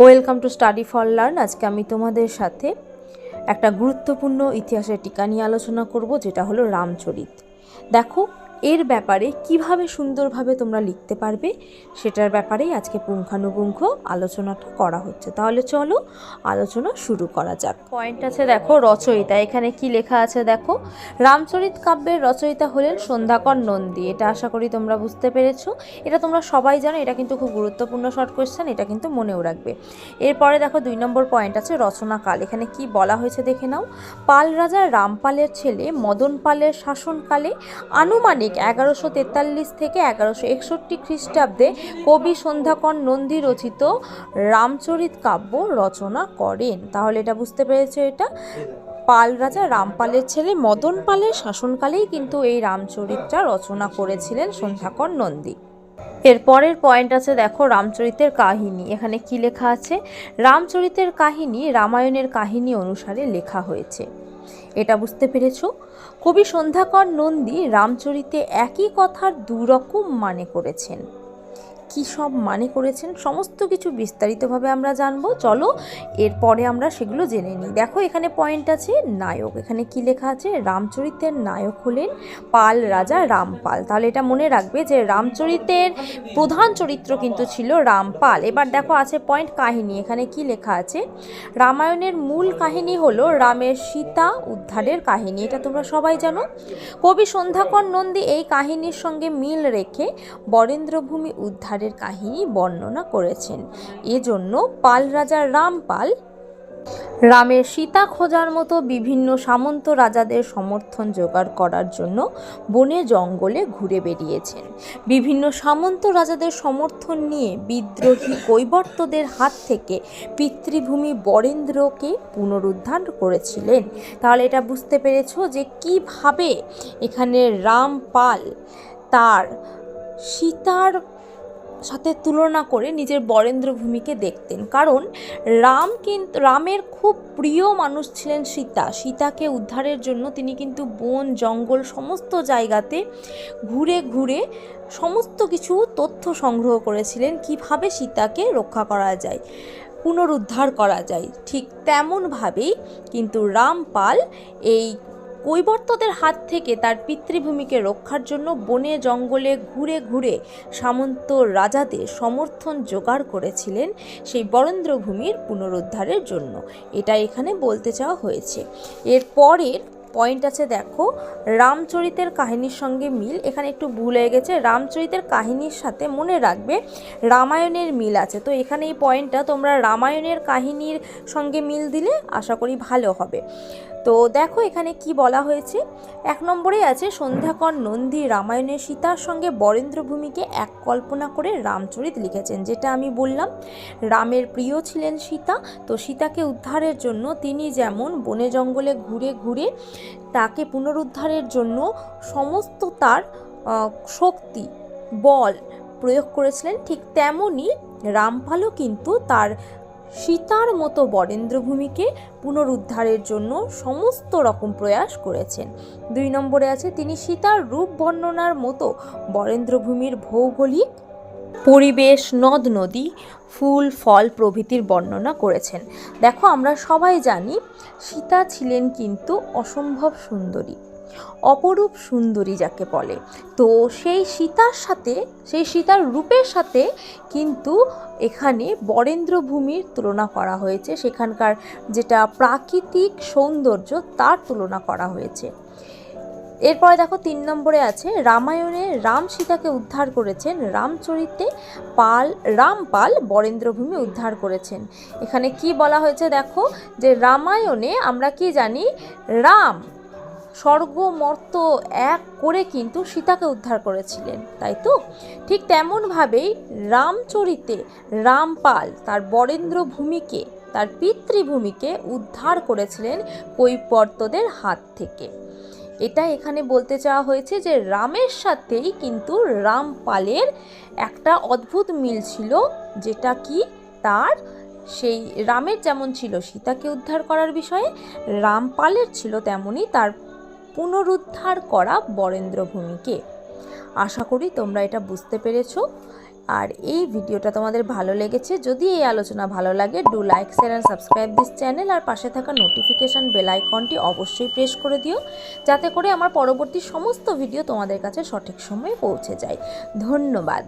Welcome to study for learn. আজকে আমি তোমাদের সাথে একটা গুরুত্বপূর্ণ ইতিহাসের টিকা নিয়ে আলোচনা করব, যেটা হলো রামচরিত। দেখো, এর ব্যাপারে কিভাবে সুন্দরভাবে তোমরা লিখতে পারবে সেটার ব্যাপারেই আজকে পুঙ্খানুপুঙ্খ আলোচনাটা করা হচ্ছে। তাহলে চলো আলোচনা শুরু করা যাক। পয়েন্ট আছে দেখো, রচয়িতা। এখানে কি লেখা আছে দেখো, রামচরিত কাব্যের রচয়িতা হলেন সন্ধ্যাকর নন্দী। এটা আশা করি তোমরা বুঝতে পেরেছো। এটা তোমরা সবাই জানো, এটা কিন্তু খুব গুরুত্বপূর্ণ শর্ট কোয়েশ্চেন, এটা কিন্তু মনেও রাখবে। এরপরে দেখো 2 নম্বর পয়েন্ট আছে রচনাকাল। এখানে কি বলা হয়েছে দেখে নাও। পাল রাজা রামপালের ছেলে মদন পালের শাসনকালে আনুমানিক 1143 থেকে 1161 খ্রিস্টাব্দে কবি সন্ধ্যাকর নন্দী রচিত রামচরিত কাব্য রচনা করেন। তাহলে এটা বুঝতে পেরেছো, এটা পাল রাজা রামপালের ছেলে মদন পালের শাসনকালেই কিন্তু এই রামচরিতটা রচনা করেছিলেন সন্ধ্যাকর নন্দী। এর পরের পয়েন্ট আছে দেখো, রামচরিতের কাহিনী। এখানে কি লেখা আছে, রামচরিতের কাহিনী রামায়ণের কাহিনী অনুসারে লেখা হয়েছে। এটা বুঝতে পেরেছো। কবি সন্ধ্যাকর নন্দী রামচরিতে একই কথার দুরকম মানে করেছেন। কি সব মানে করেছেন সমস্ত কিছু বিস্তারিতভাবে আমরা জানবো। চলো এরপরে আমরা সেগুলো জেনে নিই। দেখো এখানে পয়েন্ট আছে নায়ক। এখানে কি লেখা আছে, রামচরিতের নায়ক হলেন পাল রাজা রামপাল। তাহলে এটা মনে রাখবে যে রামচরিতের প্রধান চরিত্র কিন্তু ছিল রামপাল। এবার দেখো আছে পয়েন্ট কাহিনী। এখানে কি লেখা আছে, রামায়ণের মূল কাহিনী হলো রামের সীতা উদ্ধারের কাহিনী। এটা তোমরা সবাই জানো। কবি সন্ধ্যাকর নন্দী এই কাহিনীর সঙ্গে মিল রেখে বরেন্দ্রভূমি উদ্ধারের কাহিনী বর্ণনা করেছেন। এজন্য পাল রাজা রামপাল রামের সীতা খোঁজার মতো বিভিন্ন সামন্ত রাজাদের সমর্থন জোগাড় করার জন্য বনে জঙ্গলে ঘুরে বেরিয়েছেন। বিভিন্ন সামন্ত রাজাদের সমর্থন নিয়ে বিদ্রোহী কৈবর্তদের হাত থেকে পিতৃভূমি বরেন্দ্রকে পুনরুদ্ধার করেছিলেন। তাহলে এটা বুঝতে পেরেছো যে কিভাবে এখানে রামপাল তার সীতার সাথে তুলনা করে নিজের বরেন্দ্রভূমিকে দেখতেন। কারণ রামের খুব প্রিয় মানুষ ছিলেন সীতা। সীতাকে উদ্ধারের জন্য তিনি কিন্তু বন জঙ্গল সমস্ত জায়গাতে ঘুরে ঘুরে সমস্ত কিছু তথ্য সংগ্রহ করেছিলেন, কিভাবে সীতাকে রক্ষা করা যায়, পুনরুদ্ধার করা যায়। ঠিক তেমনভাবেই কিন্তু রামপাল এই কৈবর্তদের হাত থেকে তার পিতৃভূমিকে রক্ষার জন্য বনে জঙ্গলে ঘুরে ঘুরে সামন্ত রাজাদের সমর্থন জোগাড় করেছিলেন সেই বরেন্দ্রভূমির পুনরুদ্ধারের জন্য। এটা এখানে বলতে চাওয়া হয়েছে। এর পরের পয়েন্ট আছে দেখো, রামচরিতের কাহিনীর সঙ্গে মিল। এখানে একটু ভুল হয়ে গেছে, রামচরিতের কাহিনীর সাথে মনে রাখবে রামায়ণের মিল আছে। তো এখানে এই পয়েন্টটা তোমরা রামায়ণের কাহিনীর সঙ্গে মিল দিলে আশা করি ভালো হবে। তো দেখো এখানে কি বলা হয়েছে, 1 নম্বরে আছে সন্ধ্যাকর নন্দী রামায়ণের সীতার সঙ্গে বরেন্দ্রভূমিকে এক কল্পনা করে রামচরিত লিখেছেন। যেটা আমি বললাম, রামের প্রিয় ছিলেন সীতা। তো সীতাকে উদ্ধারের জন্য তিনি যেমন বনে জঙ্গলে ঘুরে ঘুরে তাকে পুনরুদ্ধারের জন্য সমস্ত তার শক্তি বল প্রয়োগ করেছিলেন, ঠিক তেমনই রামপালও কিন্তু তার সীতার মতো বরেন্দ্রভূমিকে পুনরুদ্ধারের জন্য সমস্ত রকম প্রয়াস করেছেন। 2 নম্বরে আছে তিনি সীতার রূপ বর্ণনার মতো বরেন্দ্রভূমির ভৌগোলিক পরিবেশ, নদ নদী, ফুল ফল প্রভৃতির বর্ণনা করেছেন। দেখো আমরা সবাই জানি সীতা ছিলেন কিন্তু অসম্ভব সুন্দরী, অপরূপ সুন্দরী যাকে বলে। তো সেই সীতার রূপের সাথে কিন্তু এখানে বরেন্দ্রভূমির তুলনা করা হয়েছে, সেখানকার যেটা প্রাকৃতিক সৌন্দর্য তার তুলনা করা হয়েছে। এরপরে দেখো 3 নম্বরে আছে রামায়ণে রাম সীতাকে উদ্ধার করেছেন, রামচরিতে রামপাল বরেন্দ্রভূমি উদ্ধার করেছেন। এখানে কি বলা হয়েছে দেখো, যে রামায়ণে আমরা কি জানি, রাম স্বর্গ মর্ত এক করে কিন্তু সীতাকে উদ্ধার করেছিলেন, তাই তো? ঠিক তেমনভাবেই রামচরিতে রামপাল তার বরেন্দ্রভূমিকে, তার পিতৃভূমিকে উদ্ধার করেছিলেন কৈবর্তদের হাত থেকে। এটা এখানে বলতে চাওয়া হয়েছে যে রামের সাথেই কিন্তু রামপালের একটা অদ্ভুত মিল ছিল, যেটা কি তার সেই রামের যেমন ছিল সীতাকে উদ্ধার করার বিষয়ে, রামপালের ছিল তেমনই তার পুনরুদ্ধার করা বরেন্দ্রভূমিকে। আশা করি তোমরা এটা বুঝতে পেরেছো। আর এই ভিডিওটা তোমাদের ভালো লেগেছে, যদি এই আলোচনা ভালো লাগে, do like share and subscribe this channel. আর পাশে থাকা নোটিফিকেশান বেল আইকনটি অবশ্যই প্রেস করে দিও, যাতে করে আমার পরবর্তী সমস্ত ভিডিও তোমাদের কাছে সঠিক সময়ে পৌঁছে যায়। ধন্যবাদ।